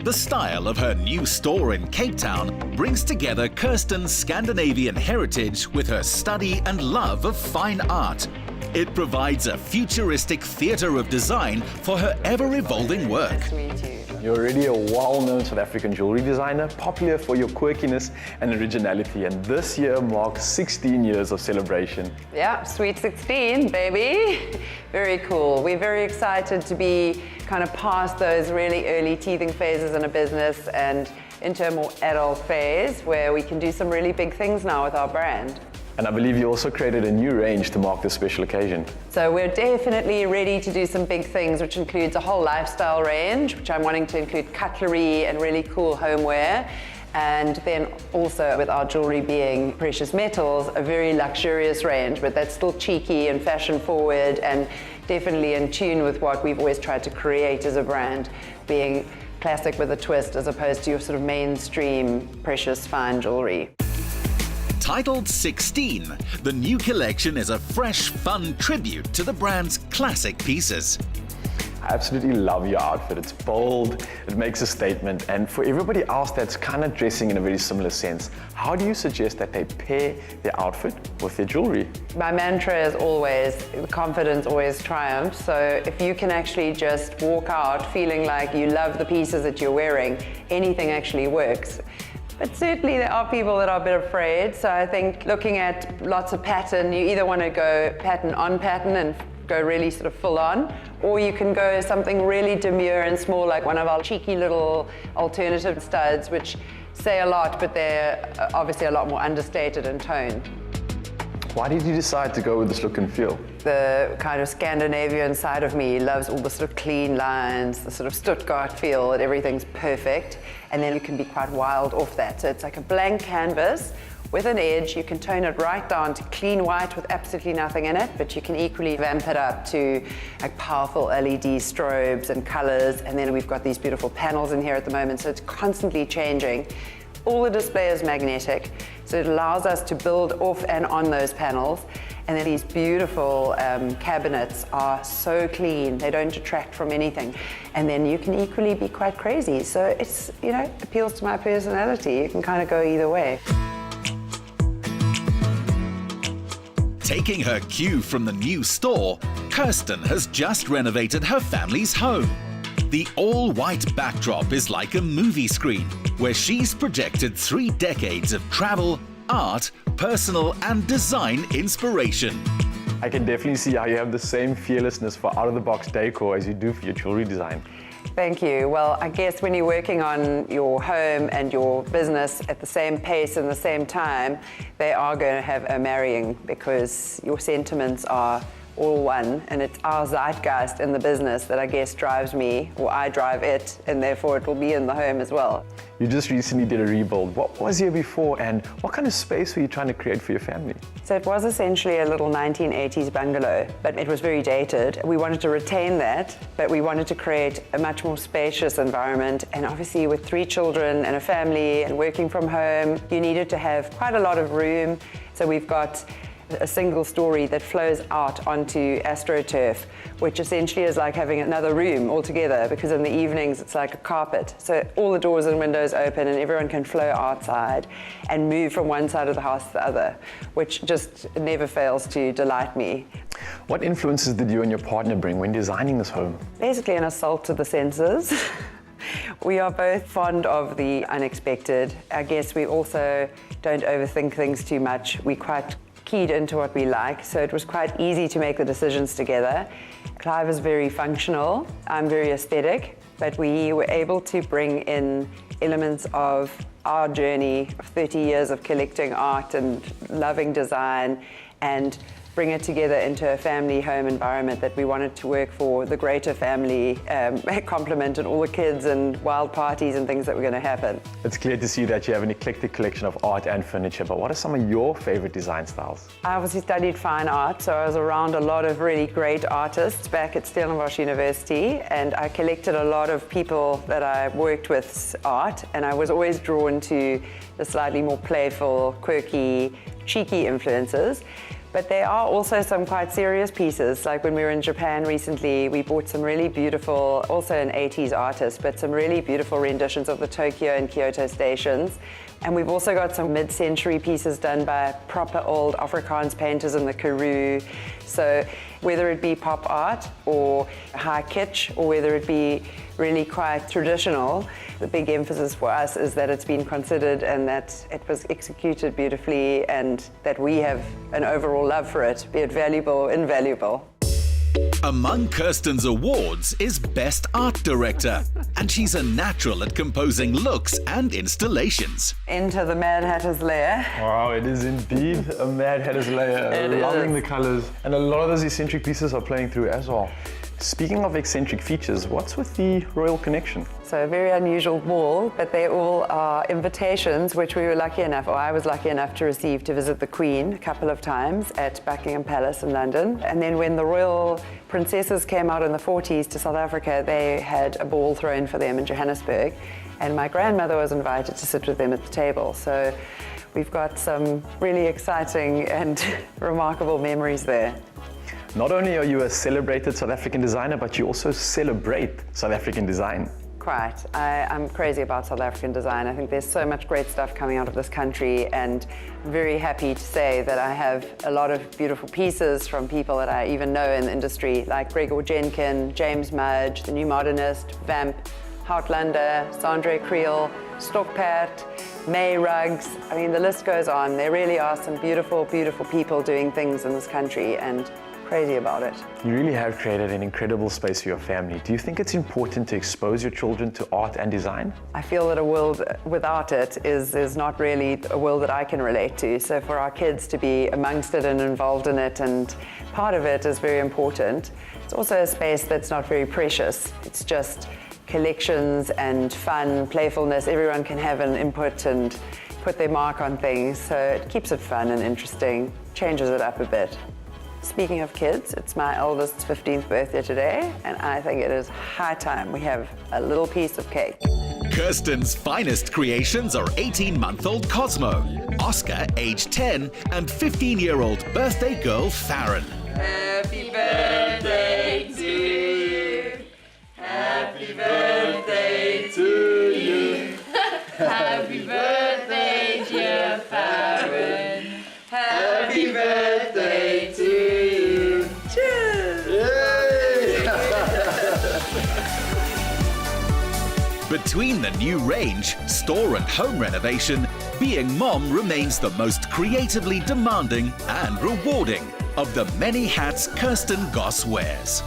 The style of her new store in Cape Town brings together Kirsten's Scandinavian heritage with her study and love of fine art. It provides a futuristic theatre of design for her ever-evolving work. Nice to meet you. You're already a well-known South African jewellery designer, popular for your quirkiness and originality, and this year marks 16 years of celebration. Yeah, sweet 16, baby. Very cool. We're very excited to be kind of past those really early teething phases in a business and into a more adult phase where we can do some really big things now with our brand. And I believe you also created a new range to mark this special occasion. So we're definitely ready to do some big things, which includes a whole lifestyle range, which I'm wanting to include cutlery and really cool homeware. And then also with our jewelry being precious metals, a very luxurious range, but that's still cheeky and fashion forward and definitely in tune with what we've always tried to create as a brand, being classic with a twist as opposed to your sort of mainstream precious fine jewelry. Titled 16, the new collection is a fresh, fun tribute to the brand's classic pieces. I absolutely love your outfit. It's bold, it makes a statement, and for everybody else that's kind of dressing in a very similar sense, how do you suggest that they pair their outfit with their jewelry? My mantra is always, confidence always triumphs. So if you can actually just walk out feeling like you love the pieces that you're wearing, anything actually works. But certainly there are people that are a bit afraid. So I think looking at lots of pattern, you either want to go pattern on pattern and go really sort of full on, or you can go something really demure and small, like one of our cheeky little alternative studs, which say a lot, but they're obviously a lot more understated in tone. Why did you decide to go with this look and feel? The kind of Scandinavian side of me loves all the sort of clean lines, the sort of Stuttgart feel, that everything's perfect, and then you can be quite wild off that. So it's like a blank canvas with an edge. You can tone it right down to clean white with absolutely nothing in it, but you can equally vamp it up to like powerful LED strobes and colors, and then we've got these beautiful panels in here at the moment, so it's constantly changing. All the display is magnetic, so it allows us to build off and on those panels. And then these beautiful cabinets are so clean, they don't detract from anything. And then you can equally be quite crazy. So it's, you know, appeals to my personality. You can kind of go either way. Taking her cue from the new store, Kirsten has just renovated her family's home. The all-white backdrop is like a movie screen, where she's projected 3 decades of travel, art, personal and design inspiration. I can definitely see how you have the same fearlessness for out-of-the-box decor as you do for your jewelry design. Thank you. Well, I guess when you're working on your home and your business at the same pace and the same time, they are going to have a marrying, because your sentiments are all one, and it's our zeitgeist in the business that I guess drives me, or I drive it, and therefore it will be in the home as well. You just recently did a rebuild. What was here before, and what kind of space were you trying to create for your family? So it was essentially a little 1980s bungalow, but it was very dated. We wanted to retain that, but we wanted to create a much more spacious environment, and obviously with 3 children and a family and working from home, you needed to have quite a lot of room. So we've got a single story that flows out onto AstroTurf, which essentially is like having another room altogether, because in the evenings it's like a carpet. So all the doors and windows open and everyone can flow outside and move from one side of the house to the other, which just never fails to delight me. What influences did you and your partner bring when designing this home? Basically an assault to the senses. We are both fond of the unexpected. I guess we also don't overthink things too much. We quite keyed into what we like, so it was quite easy to make the decisions together. Clive is very functional, I'm very aesthetic, but we were able to bring in elements of our journey of 30 years of collecting art and loving design, and bring it together into a family home environment that we wanted to work for the greater family complement and all the kids and wild parties and things that were going to happen. It's clear to see that you have an eclectic collection of art and furniture, but what are some of your favorite design styles? I obviously studied fine art, so I was around a lot of really great artists back at Stellenbosch University, and I collected a lot of people that I worked with's art, and I was always drawn to the slightly more playful, quirky, cheeky influences. But there are also some quite serious pieces. Like when we were in Japan recently, we bought some really beautiful, also an 80s artist, but some really beautiful renditions of the Tokyo and Kyoto stations. And we've also got some mid-century pieces done by proper old Afrikaans painters in the Karoo. So whether it be pop art or high kitsch, or whether it be really quite traditional, the big emphasis for us is that it's been considered and that it was executed beautifully and that we have an overall love for it, be it valuable or invaluable. Among Kirsten's awards is Best Art Director, and she's a natural at composing looks and installations. Enter the Madhatter's lair. Wow, it is indeed a Madhatter's lair. Loving the colors. And a lot of those eccentric pieces are playing through as well. Speaking of eccentric features, what's with the royal connection? So a very unusual wall, but they all are invitations which we were lucky enough, or I was lucky enough to receive to visit the Queen a couple of times at Buckingham Palace in London. And then when the royal princesses came out in the 40s to South Africa, they had a ball thrown for them in Johannesburg. And my grandmother was invited to sit with them at the table. So we've got some really exciting and remarkable memories there. Not only are you a celebrated South African designer, but you also celebrate South African design. Quite. I'm crazy about South African design. I think there's so much great stuff coming out of this country, and I'm very happy to say that I have a lot of beautiful pieces from people that I even know in the industry, like Gregor Jenkin, James Mudge, The New Modernist, Vamp, Houtlander, Sandre Creel, Stokpert, May Rugs. I mean, the list goes on. There really are some beautiful, beautiful people doing things in this country, and crazy about it. You really have created an incredible space for your family. Do you think it's important to expose your children to art and design? I feel that a world without it is not really a world that I can relate to. So for our kids to be amongst it and involved in it and part of it is very important. It's also a space that's not very precious. It's just collections and fun, playfulness. Everyone can have an input and put their mark on things. So it keeps it fun and interesting, changes it up a bit. Speaking of kids, it's my eldest's 15th birthday today, and I think it is high time we have a little piece of cake. Kirsten's finest creations are 18-month-old Cosmo, Oscar, age 10, and 15-year-old birthday girl Farron. Happy birthday to you. Happy birthday to you. Happy birthday, dear Farron. Happy birthday to you. Cheers! Between the new range, store and home renovation, being mom remains the most creatively demanding and rewarding of the many hats Kirsten Goss wears.